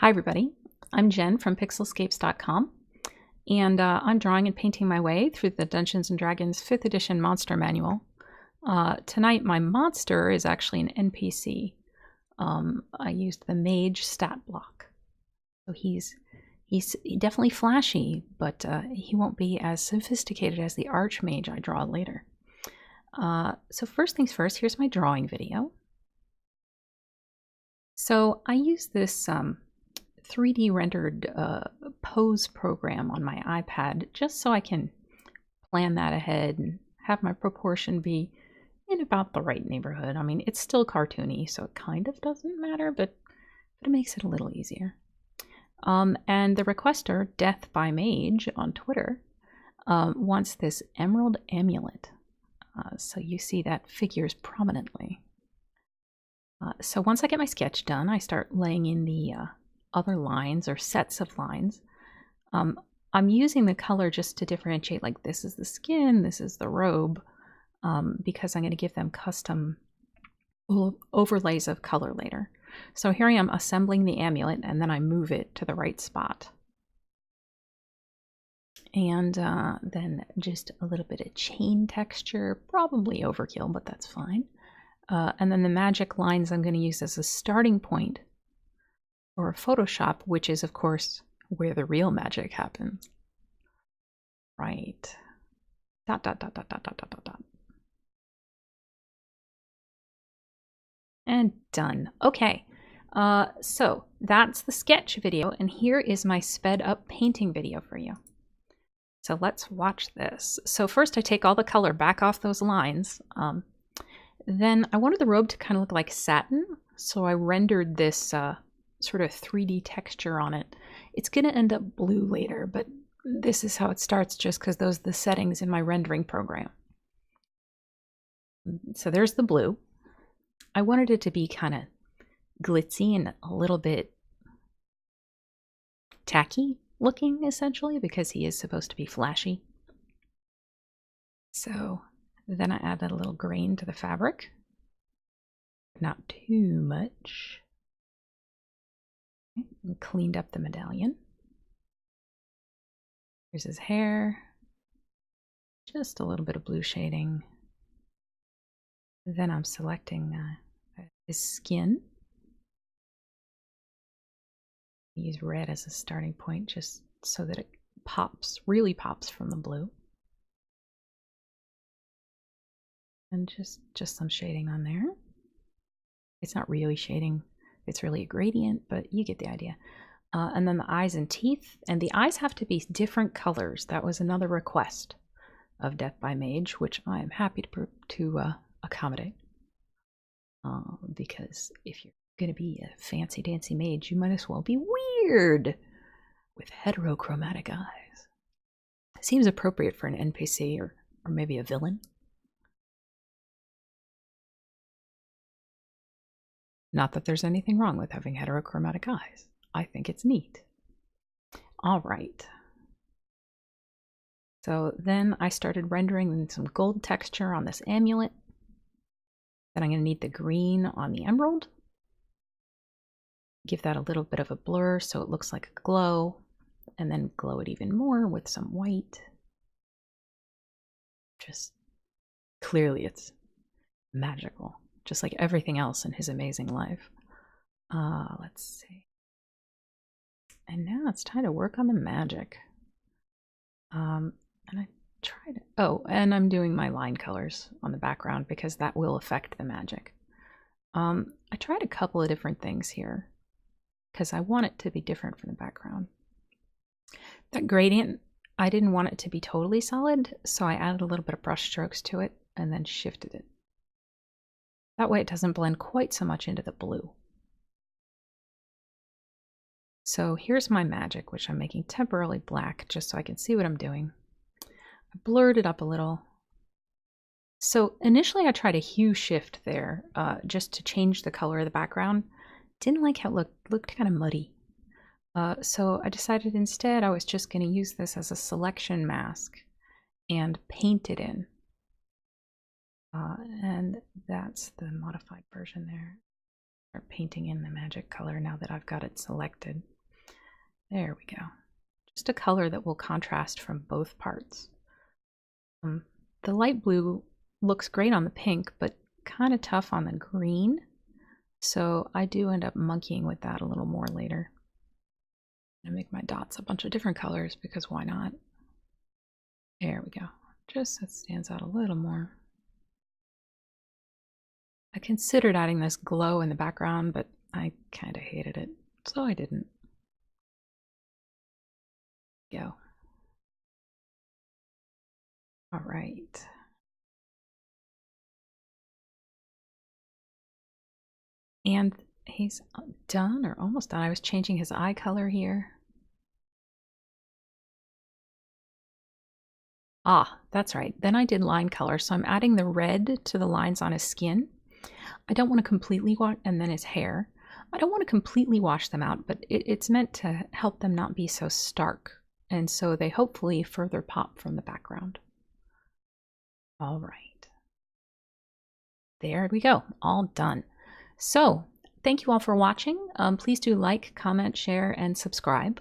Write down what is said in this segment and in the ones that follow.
Hi everybody, I'm Jen from Pixelscapes.com, and I'm drawing and painting my way through the Dungeons & Dragons 5th edition monster manual. Tonight my monster is actually an NPC. I used the Mage stat block. So he's definitely flashy, but he won't be as sophisticated as the Archmage I draw later. So first things first, here's my drawing video. So I use this 3D rendered pose program on my iPad just so I can plan that ahead and have my proportion be in about the right neighborhood. I mean, it's still cartoony, so it kind of doesn't matter, but it makes it a little easier. And the requester, Death by Mage on Twitter, wants this emerald amulet. So you see that figures prominently. So once I get my sketch done, I start laying in the other lines or sets of lines. I'm using the color just to differentiate, like this is the skin, this is the robe, because I'm going to give them custom overlays of color later. So here I am assembling the amulet, and then I move it to the right spot. And then just a little bit of chain texture, probably overkill, but that's fine. And then the magic lines I'm going to use as a starting point for Photoshop, which is, of course, where the real magic happens. Right. ... And done. Okay. So that's the sketch video, and here is my sped up painting video for you. So let's watch this. So first I take all the color back off those lines. Then I wanted the robe to kind of look like satin, so I rendered this sort of 3D texture on it. It's going to end up blue later, but this is how it starts just because those are the settings in my rendering program. So there's the blue. I wanted it to be kind of glitzy and a little bit tacky looking, essentially, because he is supposed to be flashy. So then I added a little grain to the fabric. Not too much. And cleaned up the medallion. Here's his hair. Just a little bit of blue shading. Then I'm selecting his skin. Use red as a starting point just so that it pops, really pops from the blue. And just some shading on there. It's not really shading, it's really a gradient, but you get the idea. And then the eyes and teeth, and the eyes have to be different colors. That was another request of Death by Mage, which I am happy to accommodate. Because if you're going to be a fancy dancy mage, you might as well be weird with heterochromatic eyes. It seems appropriate for an NPC or maybe a villain. Not that there's anything wrong with having heterochromatic eyes. I think it's neat. All right. So then I started rendering some gold texture on this amulet. Then I'm going to need the green on the emerald. Give that a little bit of a blur so it looks like a glow. And then glow it even more with some white. Just clearly it's magical. Just like everything else in his amazing life. Let's see. And now it's time to work on the magic. And I tried. Oh, and I'm doing my line colors on the background because that will affect the magic. I tried a couple of different things here because I want it to be different from the background. That gradient, I didn't want it to be totally solid, so I added a little bit of brush strokes to it and then shifted it. That way it doesn't blend quite so much into the blue. So here's my magic, which I'm making temporarily black just so I can see what I'm doing. I blurred it up a little. So initially I tried a hue shift there just to change the color of the background. Didn't like how it looked kind of muddy. So I decided instead I was just going to use this as a selection mask and paint it in. And that's the modified version there. Start painting in the magic color now that I've got it selected. There we go. Just a color that will contrast from both parts. The light blue looks great on the pink, but kind of tough on the green. So I do end up monkeying with that a little more later. I make my dots a bunch of different colors because why not? There we go. Just so it stands out a little more. I considered adding this glow in the background, but I kind of hated it, so I didn't. Go. All right. And he's done or almost done. I was changing his eye color here. Ah, that's right. Then I did line color. So I'm adding the red to the lines on his skin. I don't want to completely wash, and then his hair. I don't want to completely wash them out, but it's meant to help them not be so stark. And so they hopefully further pop from the background. All right. There we go. All done. So thank you all for watching. Please do like, comment, share, and subscribe.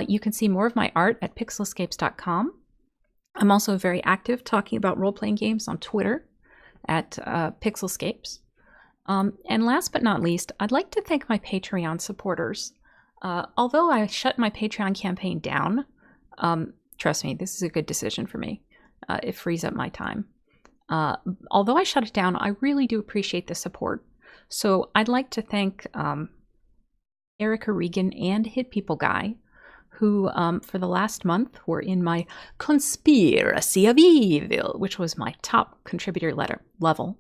You can see more of my art at pixelscapes.com. I'm also very active talking about role-playing games on Twitter at Pixelscapes. And last but not least, I'd like to thank my Patreon supporters. Although I shut my Patreon campaign down, trust me, this is a good decision for me. It frees up my time. Although I shut it down, I really do appreciate the support. So I'd like to thank Erica Regan and Hit People Guy, who for the last month were in my Conspiracy of Evil, which was my top contributor level.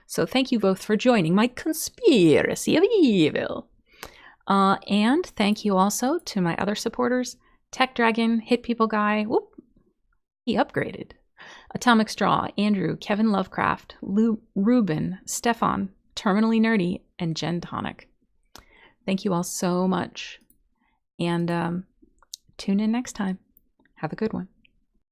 So thank you both for joining my Conspiracy of Evil. And thank you also to my other supporters, Tech Dragon, Hit People Guy, whoop, he upgraded, Atomic Straw, Andrew, Kevin Lovecraft, Ruben, Stefan, Terminally Nerdy, and Jen Tonic. Thank you all so much. And tune in next time. Have a good one.